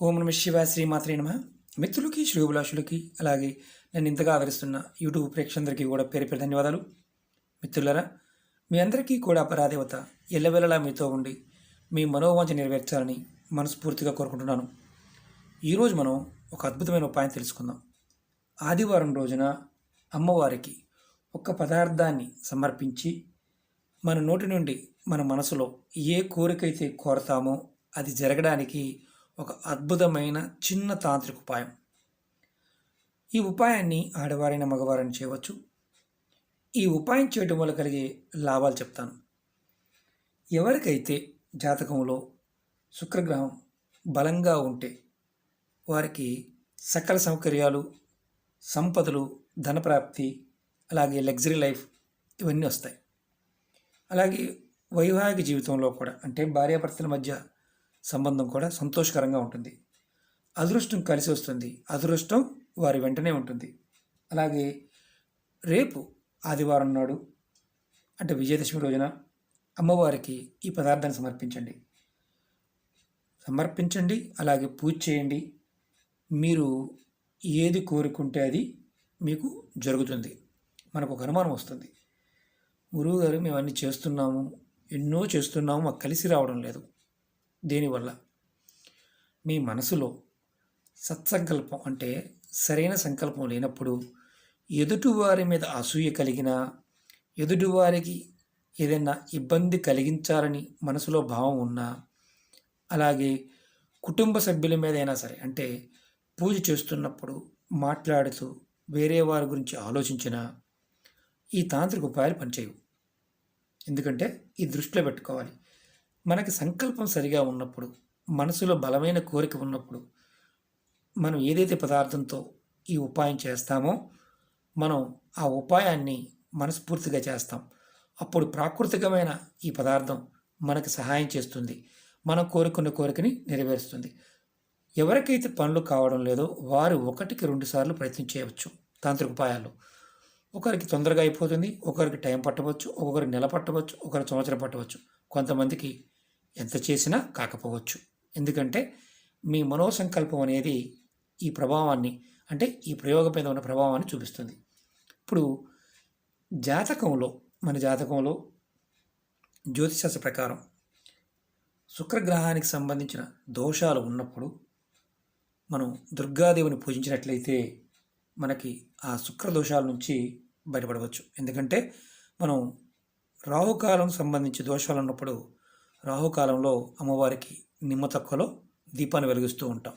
ఓం నమ శివాయ శ్రీమాత్రే నమ. మిత్రులకి శ్రేయోభిలాషులకి అలాగే నన్ను ఇంతగా ఆదరిస్తున్న యూట్యూబ్ ప్రేక్షకులందరికీ కూడా పేరు పేరు ధన్యవాదాలు. మిత్రులరా, మీ అందరికీ కూడా పరాదేవత ఎల్లవెల్లలా మీతో ఉండి మీ మనోవాంఛ నెరవేర్చాలని మనస్ఫూర్తిగా కోరుకుంటున్నాను. ఈరోజు మనం ఒక అద్భుతమైన ఉపాయం తెలుసుకుందాం. ఆదివారం రోజున అమ్మవారికి ఒక పదార్థాన్ని సమర్పించి మన నోటి నుండి మన మనసులో ఏ కోరికైతే కోరతామో అది జరగడానికి ఒక అద్భుతమైన చిన్న తాంత్రిక ఉపాయం. ఈ ఉపాయాన్ని ఆడవారైన మగవారైనా చేయవచ్చు. ఈ ఉపాయం చేయడం వల్ల కలిగే లాభాలు చెప్తాను. ఎవరికైతే జాతకంలో శుక్రగ్రహం బలంగా ఉంటే వారికి సకల సౌకర్యాలు, సంపదలు, ధనప్రాప్తి, అలాగే లగ్జరీ లైఫ్ ఇవన్నీ వస్తాయి. అలాగే వైవాహిక జీవితంలో కూడా అంటే భార్యాభర్తల మధ్య సంబంధం కూడా సంతోషకరంగా ఉంటుంది. అదృష్టం కలిసి వస్తుంది. అదృష్టం వారి వెంటనే ఉంటుంది. అలాగే రేపు ఆదివారం నాడు అంటే విజయదశమి రోజున అమ్మవారికి ఈ పదార్థాన్ని సమర్పించండి. అలాగే పూజ చేయండి. మీరు ఏది కోరుకుంటే అది మీకు జరుగుతుంది. మనకు ఒక అనుమానం వస్తుంది, గురువుగారు మేము అన్నీ చేస్తున్నాము, ఎన్నో చేస్తున్నాము, మాకు కలిసి రావడం లేదు. దేనివల్ల? మీ మనసులో సత్సంకల్పం అంటే సరైన సంకల్పం లేనప్పుడు, ఎదుటివారి మీద అసూయ కలిగినా, ఎదుటివారికి ఏదైనా ఇబ్బంది కలిగించాలని మనసులో భావం ఉన్నా, అలాగే కుటుంబ సభ్యుల మీద అయినా సరే అంటే పూజ చేస్తున్నప్పుడు మాట్లాడుతూ వేరే వారి గురించి ఆలోచించినా ఈ తాంత్రిక ఉపాయాలు పనిచేయవు. ఎందుకంటే ఈ దృష్టిలో పెట్టుకోవాలి. మనకి సంకల్పం సరిగా ఉన్నప్పుడు, మనసులో బలమైన కోరిక ఉన్నప్పుడు, మనం ఏదైతే పదార్థంతో ఈ ఉపాయం చేస్తామో మనం ఆ ఉపాయాన్ని మనస్ఫూర్తిగా చేస్తాం. అప్పుడు ప్రాకృతికమైన ఈ పదార్థం మనకు సహాయం చేస్తుంది. మనం కోరుకున్న కోరికని నెరవేరుస్తుంది. ఎవరికైతే పనులు కావడం లేదో వారు 1కి 2 సార్లు ప్రయత్నం చేయవచ్చు తాంత్రిక ఉపాయాలు. ఒకరికి తొందరగా అయిపోతుంది, ఒకరికి టైం పట్టవచ్చు, ఒక్కొక్కరికి నెల పట్టవచ్చు, ఒకరికి సంవత్సరం పట్టవచ్చు, కొంతమందికి ఎంత చేసినా కాకపోవచ్చు. ఎందుకంటే మీ మనోసంకల్పం అనేది ఈ ప్రభావాన్ని అంటే ఈ ప్రయోగం మీద ఉన్న ప్రభావాన్ని చూపిస్తుంది. ఇప్పుడు మన జాతకంలో జ్యోతిషశాస్త్ర ప్రకారం శుక్రగ్రహానికి సంబంధించిన దోషాలు ఉన్నప్పుడు మనం దుర్గాదేవిని పూజించినట్లయితే మనకి ఆ శుక్ర దోషాల నుంచి బయటపడవచ్చు. ఎందుకంటే మనం రాహుకాలం సంబంధించి దోషాలు ఉన్నప్పుడు రాహుకాలంలో అమ్మవారికి నిమ్మ తొక్కలో దీపాన్ని వెలిగిస్తూ ఉంటాం.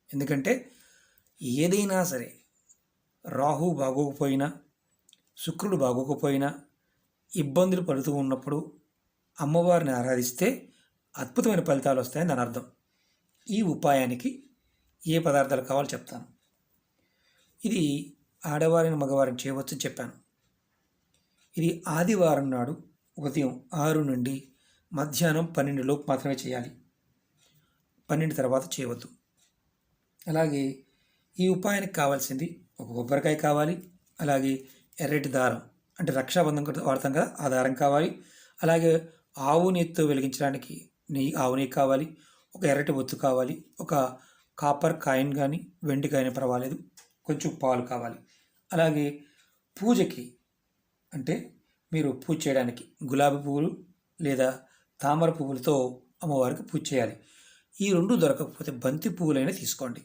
ఎందుకంటే ఏదైనా సరే రాహు బాగోకపోయినా, శుక్రుడు బాగోకపోయినా, ఇబ్బందులు పడుతూ ఉన్నప్పుడు అమ్మవారిని ఆరాధిస్తే అద్భుతమైన ఫలితాలు వస్తాయని దాని అర్థం. ఈ ఉపాయానికి ఏ పదార్థాలు కావాలో చెప్తాను. ఇది ఆడవారిని మగవారిని చేయవచ్చని చెప్పాను. ఇది ఆదివారం నాడు ఉదయం 6 నుండి మధ్యాహ్నం 12 లోపు మాత్రమే చేయాలి. 12 తర్వాత చేయవద్దు. అలాగే ఈ ఉపాయానికి కావాల్సింది ఒక కొబ్బరికాయ కావాలి. అలాగే ఎర్రటి దారం అంటే రక్షాబంధం వాడతాం కదా, ఆ దారం కావాలి. అలాగే ఆవు నెయ్యితో వెలిగించడానికి ఆవు నెయ్యి కావాలి. ఒక ఎర్రటి ఒత్తు కావాలి. ఒక కాపర్ కాయిన్ కానీ వెండి కాయిన్ పర్వాలేదు, కొంచెం పాలు కావాలి. అలాగే పూజకి అంటే మీరు పూజ చేయడానికి గులాబీ పువ్వులు లేదా తామర పువ్వులతో అమ్మవారికి పూజ చేయాలి. ఈ 2 దొరకకపోతే బంతి పువ్వులైనా తీసుకోండి.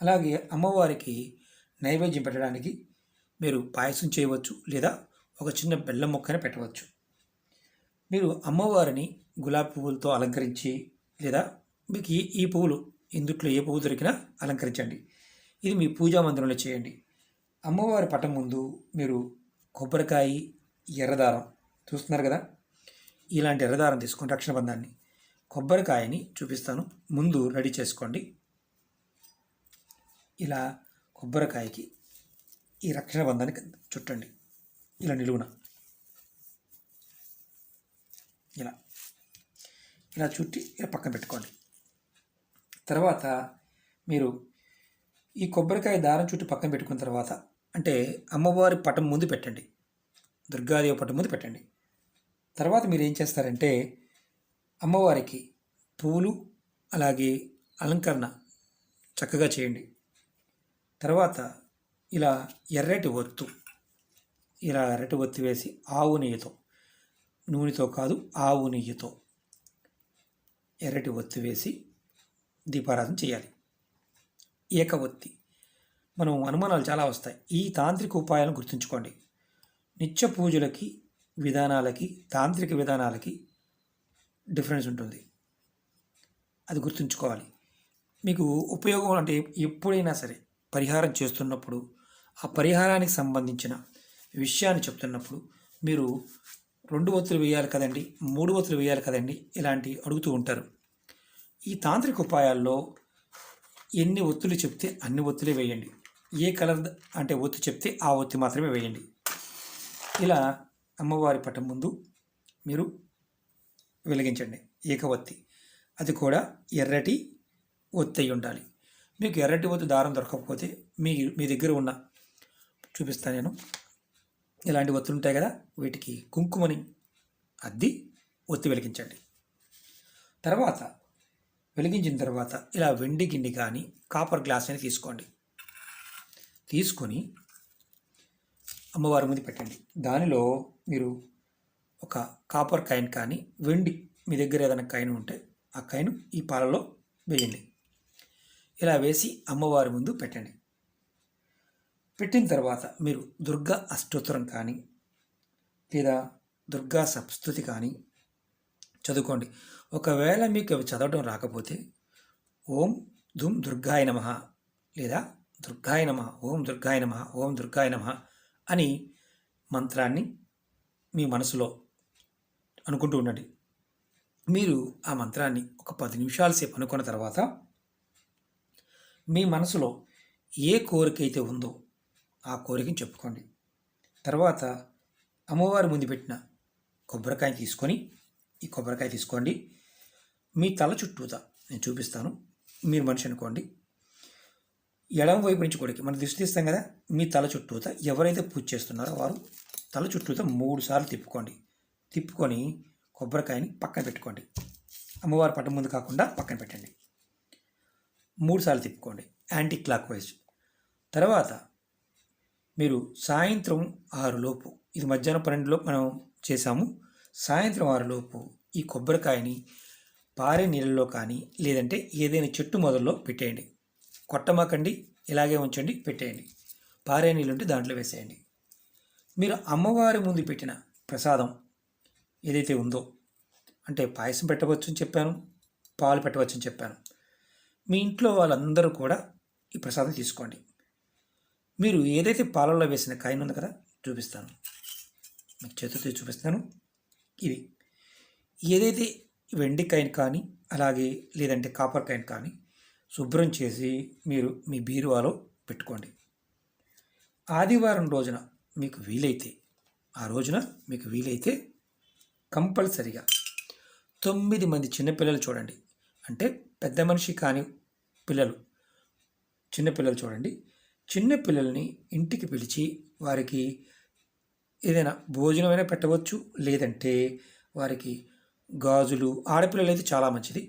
అలాగే అమ్మవారికి నైవేద్యం పెట్టడానికి మీరు పాయసం చేయవచ్చు లేదా ఒక చిన్న బెల్లం ముక్కని పెట్టవచ్చు. మీరు అమ్మవారిని గులాబీ పువ్వులతో అలంకరించి లేదా మీకు ఈ పువ్వులు ఇందుట్లో ఏ పువ్వు దొరికినా అలంకరించండి. ఇది మీ పూజా మందిరంలో చేయండి. అమ్మవారి పటం ముందు మీరు కొబ్బరికాయ, ఎర్రదారం చూస్తున్నారు కదా, ఇలాంటి ఎర్రదారం తీసుకోండి. రక్షణబంధాన్ని, కొబ్బరికాయని చూపిస్తాను, ముందు రెడీ చేసుకోండి. ఇలా కొబ్బరికాయకి ఈ రక్షణబంధాన్ని చుట్టండి. ఇలా నిలువున ఇలా చుట్టి ఇలా పక్కన పెట్టుకోండి. తర్వాత మీరు ఈ కొబ్బరికాయ దారం చుట్టూ పక్కన పెట్టుకున్న తర్వాత అంటే అమ్మవారి పటం ముందు పెట్టండి, దుర్గాదేవి పటం ముందు పెట్టండి. తర్వాత మీరు ఏం చేస్తారంటే అమ్మవారికి పూలు అలాగే అలంకరణ చక్కగా చేయండి. తర్వాత ఇలా ఎర్రటి ఒత్తు ఇలా ఎర్రటి ఒత్తి వేసి ఆవు నెయ్యితో, నూనెతో కాదు ఆవు నెయ్యితో ఎర్రటి ఒత్తి వేసి దీపారాధన చేయాలి. ఏక ఒత్తి. మనం అనుమానాలు చాలా వస్తాయి. ఈ తాంత్రిక ఉపాయాలను గుర్తుంచుకోండి. నిత్య పూజలకి విధానాలకి తాంత్రిక విధానాలకి డిఫరెన్స్ ఉంటుంది. అది గుర్తుంచుకోవాలి. మీకు ఉపయోగం అంటే ఎప్పుడైనా సరే పరిహారం చేస్తున్నప్పుడు ఆ పరిహారానికి సంబంధించిన విషయాన్ని చెప్తున్నప్పుడు మీరు 2 ఒత్తులు వేయాలి కదండి, 3 ఒత్తులు వేయాలి కదండి, ఇలాంటి అడుగుతూ ఉంటారు. ఈ తాంత్రిక ఉపాయాల్లో ఎన్ని ఒత్తులు చెప్తే అన్ని ఒత్తులే వేయండి. ఏ కలర్ అంటే ఒత్తి చెప్తే ఆ ఒత్తి మాత్రమే వేయండి. ఇలా అమ్మవారి పటం ముందు మీరు వెలిగించండి ఏక ఒత్తి. అది కూడా ఎర్రటి ఒత్తి అయి ఉండాలి. మీకు ఎర్రటి ఒత్తి దారం దొరకకపోతే మీ దగ్గర ఉన్న చూపిస్తాను నేను. ఇలాంటి ఒత్తులు ఉంటాయి కదా, వీటికి కుంకుమని అద్ది ఒత్తి వెలిగించండి. తర్వాత వెలిగించిన తర్వాత ఇలా వెండి గిన్నె కానీ కాపర్ గ్లాస్ అని తీసుకోండి. తీసుకొని అమ్మవారి ముందు పెట్టండి. దానిలో మీరు ఒక కాపర్ కాయిన్ కానీ వెండి మీ దగ్గర ఏదైనా కాయిన్ ఉంటే ఆ కాయిన్ ఈ పాలలో వేయండి. ఇలా వేసి అమ్మవారి ముందు పెట్టండి. పెట్టిన తర్వాత మీరు దుర్గా అష్టోత్తరం కానీ లేదా దుర్గా సప్స్తుతి కానీ చదువుకోండి. ఒకవేళ మీకు అవి చదవడం రాకపోతే ఓం ధూమ్ దుర్గాయ నమః లేదా దుర్గాయ నమః, ఓం దుర్గాయ నమః, ఓం దుర్గాయ నమః అని మంత్రాన్ని మీ మనసులో అనుకుంటూ ఉండండి. మీరు ఆ మంత్రాన్ని ఒక 10 నిమిషాల సేపు అనుకున్న తర్వాత మీ మనసులో ఏ కోరిక అయితే ఉందో ఆ కోరికని చెప్పుకోండి. తర్వాత అమ్మవారి ముందు పెట్టిన కొబ్బరికాయ తీసుకొని ఈ కొబ్బరికాయ తీసుకోండి. మీ తల చుట్టూతా నేను చూపిస్తాను. మీరు మనిషి అనుకోండి. ఎడమ వైపు నుంచి కొడికి మనం దృష్టి తీస్తాం కదా, మీ తల చుట్టూతా ఎవరైతే పూజ చేస్తున్నారో వారు తల చుట్టూతా 3 సార్లు తిప్పుకోండి. తిప్పుకొని కొబ్బరికాయని పక్కన పెట్టుకోండి. అమ్మవారి పట్టం ముందు కాకుండా పక్కన పెట్టండి. 3 సార్లు తిప్పుకోండి యాంటీ క్లాక్ వైజ్. తర్వాత మీరు సాయంత్రం 6 లోపు, ఇది మధ్యాహ్నం 12 లోపు మనం చేసాము, సాయంత్రం 6 లోపు ఈ కొబ్బరికాయని పారే నీళ్ళలో కానీ లేదంటే ఏదైనా చెట్టు మొదల్లో పెట్టేయండి. కొట్టమాకండి, ఇలాగే ఉంచండి, పెట్టేయండి. పారే నీళ్ళు ఉంటే దాంట్లో వేసేయండి. మీరు అమ్మవారి ముందు పెట్టిన ప్రసాదం ఏదైతే ఉందో, అంటే పాయసం పెట్టవచ్చు అని చెప్పాను, పాలు పెట్టవచ్చు అని చెప్పాను, మీ ఇంట్లో వాళ్ళందరూ కూడా ఈ ప్రసాదం తీసుకోండి. మీరు ఏదైతే పాలల్లో వేసిన కాయిన్ ఉంది కదా, చూపిస్తాను, మీకు చేతితో చూపిస్తాను. ఇది ఏదైతే వెండి కాయిన్ కానీ అలాగే లేదంటే కాపర్ కాయిన్ కానీ శుభ్రం చేసి మీరు మీ బీరువాలో పెట్టుకోండి. ఆదివారం రోజున మీకు వీలైతే, ఆ రోజున మీకు వీలైతే కంపల్సరిగా 9 మంది చిన్నపిల్లలు చూడండి, అంటే పెద్ద మనిషి కాని పిల్లలు, చిన్నపిల్లలు చూడండి. చిన్నపిల్లల్ని ఇంటికి పిలిచి వారికి ఏదైనా భోజనమైనా పెట్టవచ్చు, లేదంటే వారికి గాజులు, ఆడపిల్లలు అయితే చాలా మంచిది,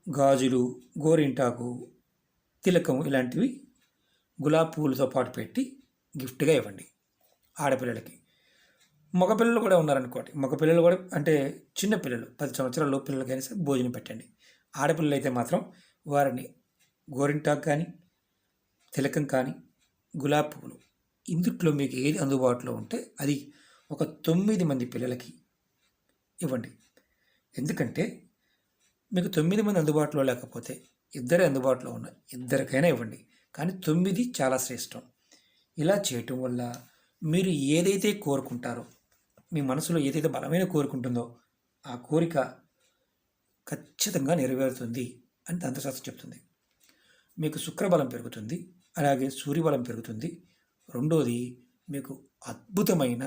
గాజులు, గోరింటాకు, తిలకం ఇలాంటివి గులాబీ పువ్వులతో పాటు పెట్టి గిఫ్ట్గా ఇవ్వండి ఆడపిల్లలకి. మగపిల్లలు కూడా ఉన్నారనుకోండి, మగపిల్లలు కూడా అంటే చిన్నపిల్లలు 10 సంవత్సరాల లోపు పిల్లలకైనా సరే భోజనం పెట్టండి. ఆడపిల్లలు అయితే మాత్రం వారిని గోరింటాకు కానీ తిలకం కానీ గులాబీ పువ్వులు ఇందుట్లో మీకు ఏది అందుబాటులో ఉంటే అది ఒక 9 మంది పిల్లలకి ఇవ్వండి. ఎందుకంటే మీకు 9 మంది అందుబాటులో లేకపోతే ఇద్దరే అందుబాటులో ఉన్న ఇద్దరికైనా ఇవ్వండి, కానీ 9 చాలా శ్రేష్టం. ఇలా చేయటం వల్ల మీరు ఏదైతే కోరుకుంటారో, మీ మనసులో ఏదైతే బలమైన కోరుకుంటుందో ఆ కోరిక ఖచ్చితంగా నెరవేరుతుంది అని తంత్రశాస్త్రం చెప్తుంది. మీకు శుక్రబలం పెరుగుతుంది, అలాగే సూర్యబలం పెరుగుతుంది. రెండోది మీకు అద్భుతమైన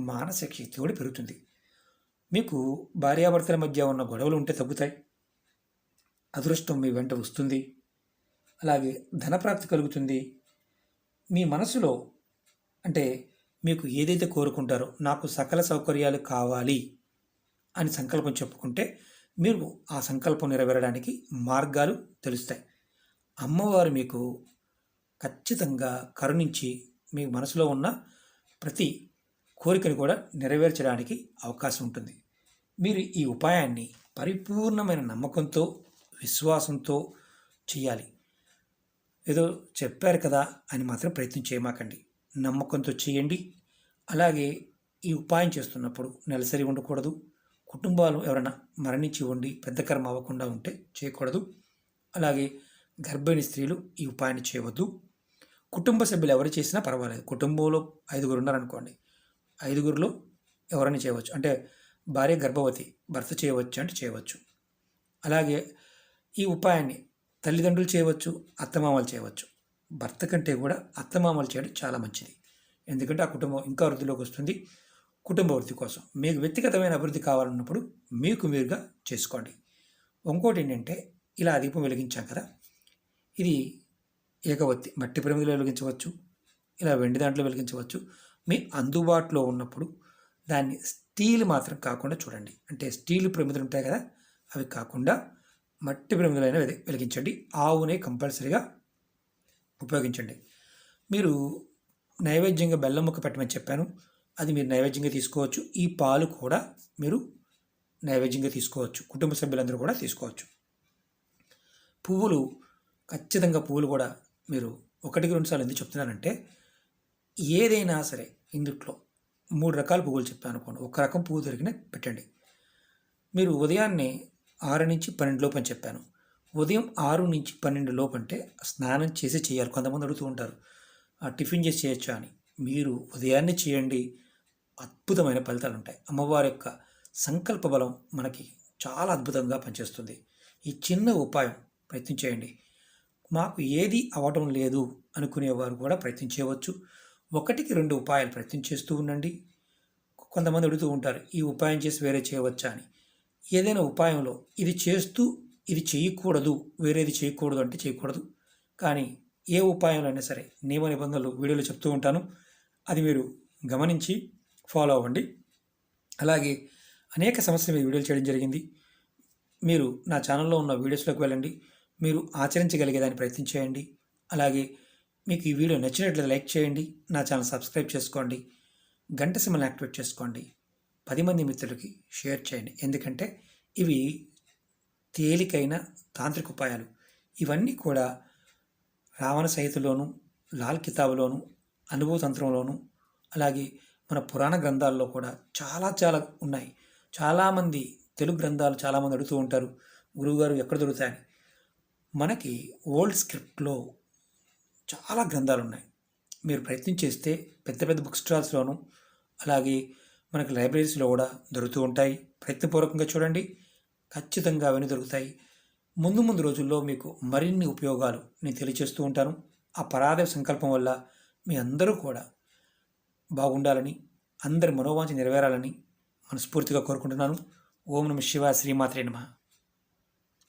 మానసిక శక్తి కూడా పెరుగుతుంది. మీకు భార్యాభర్తల మధ్య ఉన్న గొడవలు ఉంటే తగ్గుతాయి, అదృష్టం మీ వెంట వస్తుంది, అలాగే ధనప్రాప్తి కలుగుతుంది. మీ మనసులో అంటే మీకు ఏదైతే కోరుకుంటారో, నాకు సకల సౌకర్యాలు కావాలి అని సంకల్పం చెప్పుకుంటే మీరు ఆ సంకల్పం నెరవేరడానికి మార్గాలు తెలుస్తాయి. అమ్మవారు మీకు ఖచ్చితంగా కరుణించి మీ మనసులో ఉన్న ప్రతి కోరికను కూడా నెరవేర్చడానికి అవకాశం ఉంటుంది. మీరు ఈ ఉపాయాన్ని పరిపూర్ణమైన నమ్మకంతో, విశ్వాసంతో చేయాలి. ఏదో చెప్పారు కదా అని మాత్రం ప్రయత్నం చేయమాకండి. నమ్మకంతో చేయండి. అలాగే ఈ ఉపాయం చేస్తున్నప్పుడు నెలసరి ఉండకూడదు. కుటుంబాలు ఎవరైనా మరణించి ఉండి పెద్ద కర్మ అవ్వకుండా ఉంటే చేయకూడదు. అలాగే గర్భిణీ స్త్రీలు ఈ ఉపాయాన్ని చేయవద్దు. కుటుంబ సభ్యులు ఎవరు చేసినా పర్వాలేదు. కుటుంబంలో 5గురు ఉన్నారనుకోండి, 5గురిలో ఎవరైనా చేయవచ్చు. అంటే భార్య గర్భవతి, భర్త చేయవచ్చు అంటే చేయవచ్చు. అలాగే ఈ ఉపాయాన్ని తల్లిదండ్రులు చేయవచ్చు, అత్తమామలు చేయవచ్చు. భర్త కంటే కూడా అత్తమామలు చేయడం చాలా మంచిది. ఎందుకంటే ఆ కుటుంబం ఇంకా వృద్ధిలోకి వస్తుంది. కుటుంబ వృద్ధి కోసం మీకు వ్యక్తిగతమైన అభివృద్ధి కావాలన్నప్పుడు మీకు మీరుగా చేసుకోండి. ఇంకోటి ఏంటంటే, ఇలా దీపం వెలిగించాం కదా, ఇది ఏకవత్తి మట్టి ప్రమిదలో వెలిగించవచ్చు, ఇలా వెండి దాంట్లో వెలిగించవచ్చు. మీ అందుబాటులో ఉన్నప్పుడు దాన్ని స్టీల్ మాత్రం కాకుండా చూడండి. అంటే స్టీల్ ప్రమిదలు ఉంటాయి కదా, అవి కాకుండా మట్టి ప్రమిదలైనా వెలిగించండి. ఆవునే కంపల్సరీగా ఉపయోగించండి. మీరు నైవేద్యంగా బెల్లం ముక్క పెట్టమని చెప్పాను, అది మీరు నైవేద్యంగా తీసుకోవచ్చు. ఈ పాలు కూడా మీరు నైవేద్యంగా తీసుకోవచ్చు. కుటుంబ సభ్యులందరూ కూడా తీసుకోవచ్చు. పువ్వులు ఖచ్చితంగా పువ్వులు కూడా మీరు 1-2 సార్లు ఎందుకు చెప్తున్నానంటే, ఏదైనా సరే ఇందుట్లో 3 రకాల పువ్వులు చెప్పాను అనుకోండి, ఒక రకం పువ్వు దొరికినా పెట్టండి. మీరు ఉదయాన్నే 6-12 లోపు అని చెప్పాను. ఉదయం 6-12 లోపు అంటే స్నానం చేసి చేయాలి. కొంతమంది అడుగుతూ ఉంటారు, టిఫిన్ చేసి చేయొచ్చా అని. మీరు ఉదయాన్నే చేయండి, అద్భుతమైన ఫలితాలు ఉంటాయి. అమ్మవారి యొక్క సంకల్ప బలం మనకి చాలా అద్భుతంగా పనిచేస్తుంది. ఈ చిన్న ఉపాయం ప్రయత్నం చేయండి. మాకు ఏది అవ్వటం లేదు అనుకునేవారు కూడా ప్రయత్నం చేయవచ్చు. 1-2 ఉపాయాలు ప్రయత్నం చేస్తూ ఉండండి. కొంతమంది అడుగుతూ ఉంటారు, ఈ ఉపాయం చేసి వేరే చేయవచ్చా అని. ఏదైనా ఉపాయంలో ఇది చేస్తూ ఇది చేయకూడదు, వేరేది చేయకూడదు అంటే చేయకూడదు. కానీ ఏ ఉపాయంలో అయినా సరే నియమ నిబంధనలు వీడియోలో చెప్తూ ఉంటాను, అది మీరు గమనించి ఫాలో అవ్వండి. అలాగే అనేక సమస్యలు మీద వీడియోలు చేయడం జరిగింది. మీరు నా ఛానల్లో ఉన్న వీడియోస్లోకి వెళ్ళండి, మీరు ఆచరించగలిగేదాన్ని ప్రయత్నం చేయండి. అలాగే మీకు ఈ వీడియో నచ్చినట్లయితే లైక్ చేయండి, నా ఛానల్ సబ్స్క్రైబ్ చేసుకోండి, గంట సింబల్ని యాక్టివేట్ చేసుకోండి, 10 మంది మిత్రులకి షేర్ చేయండి. ఎందుకంటే ఇవి తేలికైన తాంత్రిక ఉపాయాలు. ఇవన్నీ కూడా రావణ సహితలోను, లాల్ కితాబ్లోను, అనుభవ తంత్రంలోను, అలాగే మన పురాణ గ్రంథాల్లో కూడా చాలా ఉన్నాయి. చాలామంది తెలుగు గ్రంథాలు చాలామంది అడుగుతూ ఉంటారు, గురువుగారు ఎక్కడ దొరుకుతాయని. మనకి ఓల్డ్ స్క్రిప్ట్లో చాలా గ్రంథాలు ఉన్నాయి. మీరు ప్రయత్నం చేస్తే పెద్ద బుక్ స్టాల్స్లోను, అలాగే మనకి లైబ్రరీస్లో కూడా దొరుకుతూ ఉంటాయి. ప్రయత్నపూర్వకంగా చూడండి, ఖచ్చితంగా అవన్నీ దొరుకుతాయి. ముందు రోజుల్లో మీకు మరిన్ని ఉపయోగాలు నేను తెలియజేస్తూ ఉంటాను. ఆ పరాదేవ సంకల్పం వల్ల మీ అందరూ కూడా బాగుండాలని, అందరి మనోవాంఛ నెరవేరాలని మనస్ఫూర్తిగా కోరుకుంటున్నాను. ఓం నమః శివాయ. శ్రీమాత్రే నమః.